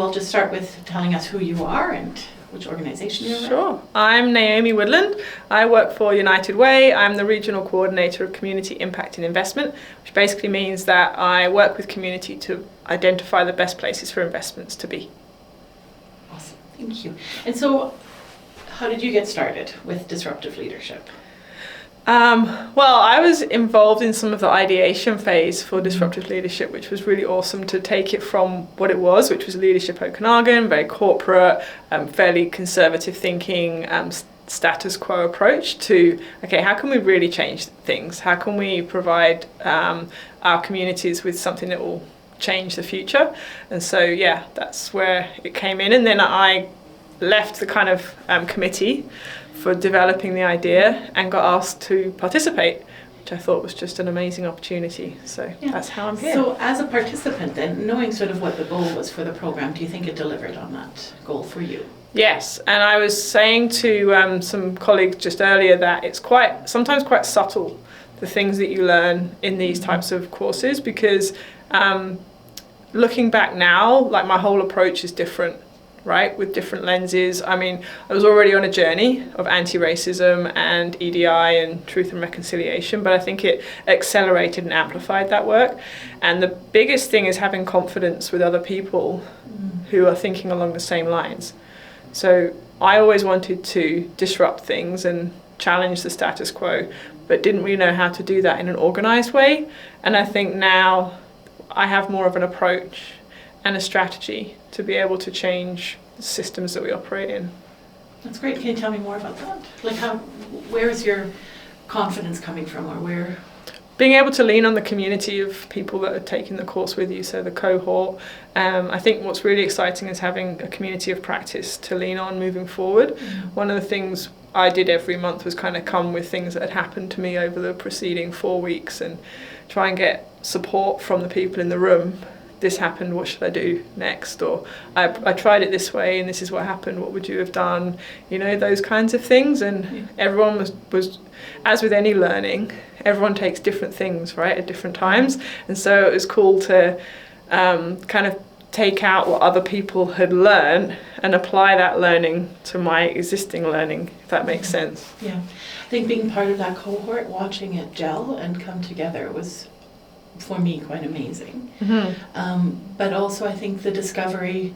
all just start with telling us who you are and which organisation you're in? Sure. I'm Naomi Woodland. I work for United Way. I'm the Regional Coordinator of Community Impact and Investment, which basically means that I work with community to identify the best places for investments to be. Awesome, thank you. And so, how did you get started with Disruptive Leadership? Well, I was involved in some of the ideation phase for Disruptive Leadership, which was really awesome to take it from what it was, which was Leadership Okanagan, very corporate, fairly conservative thinking, status quo approach to, okay, how can we really change things? How can we provide our communities with something that will change the future? And so, yeah, that's where it came in. And then I left the kind of committee for developing the idea and got asked to participate, which I thought was just an amazing opportunity. So that's how I'm here. So as a participant then, knowing sort of what the goal was for the program, do you think it delivered on that goal for you? Yes, and I was saying to some colleagues just earlier that it's sometimes quite subtle, the things that you learn in these types of courses, because looking back now, like my whole approach is different, right, with different lenses. I mean, I was already on a journey of anti-racism and EDI and truth and reconciliation, but I think it accelerated and amplified that work. And the biggest thing is having confidence with other people who are thinking along the same lines. So I always wanted to disrupt things and challenge the status quo, but didn't really know how to do that in an organized way. And I think now I have more of an approach and a strategy to be able to change the systems that we operate in. That's great. Can you tell me more about that? Like where is your confidence coming from, or where? Being able to lean on the community of people that are taking the course with you, so the cohort. I think what's really exciting is having a community of practice to lean on moving forward. One of the things I did every month was kind of come with things that had happened to me over the preceding 4 weeks and try and get support from the people in the room. This happened, what should I do next? Or I tried it this way and this is what happened, what would you have done? You know, those kinds of things. And everyone was, as with any learning, everyone takes different things, right, at different times. And so it was cool to kind of take out what other people had learned and apply that learning to my existing learning, if that makes sense. Yeah, I think being part of that cohort, watching it gel and come together was, for me, quite amazing. But also I think the discovery,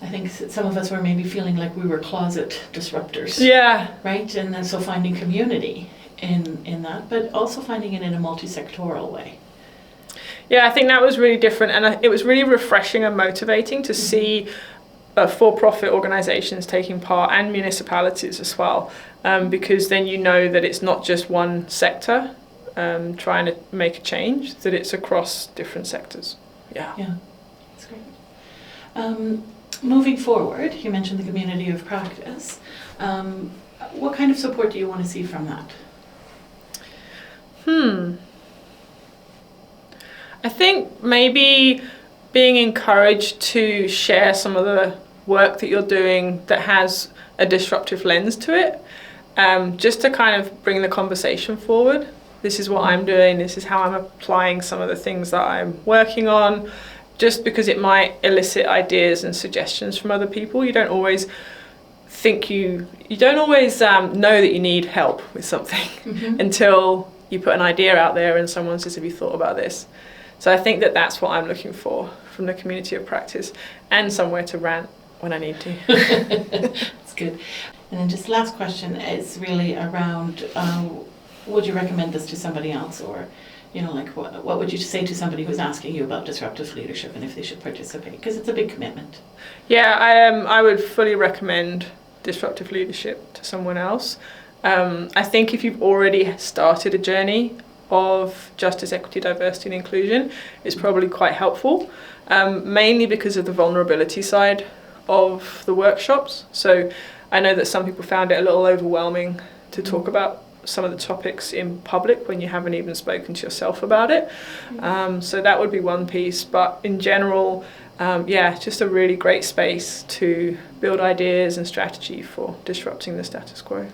I think some of us were maybe feeling like we were closet disruptors. Yeah. Right? And then so finding community in that, but also finding it in a multi-sectoral way. Yeah, I think that was really different, and it was really refreshing and motivating to see for-profit organisations taking part and municipalities as well, because then you know that it's not just one sector trying to make a change, that it's across different sectors. Yeah, that's great. Moving forward, you mentioned the community of practice. What kind of support do you want to see from that? I think maybe being encouraged to share some of the work that you're doing that has a disruptive lens to it, just to kind of bring the conversation forward. This is what I'm doing, this is how I'm applying some of the things that I'm working on, just because it might elicit ideas and suggestions from other people. You don't always think you don't always know that you need help with something until you put an idea out there and someone says, have you thought about this? So I think that that's what I'm looking for from the community of practice, and somewhere to rant when I need to. That's good. And then just last question is really around, would you recommend this to somebody else, or, you know, like what would you say to somebody who's asking you about disruptive leadership and if they should participate? Because it's a big commitment. Yeah, I would fully recommend disruptive leadership to someone else. I think if you've already started a journey of justice, equity, diversity and inclusion, it's probably quite helpful, mainly because of the vulnerability side of the workshops. So I know that some people found it a little overwhelming to talk about some of the topics in public when you haven't even spoken to yourself about it. So that would be one piece, but in general, just a really great space to build ideas and strategy for disrupting the status quo.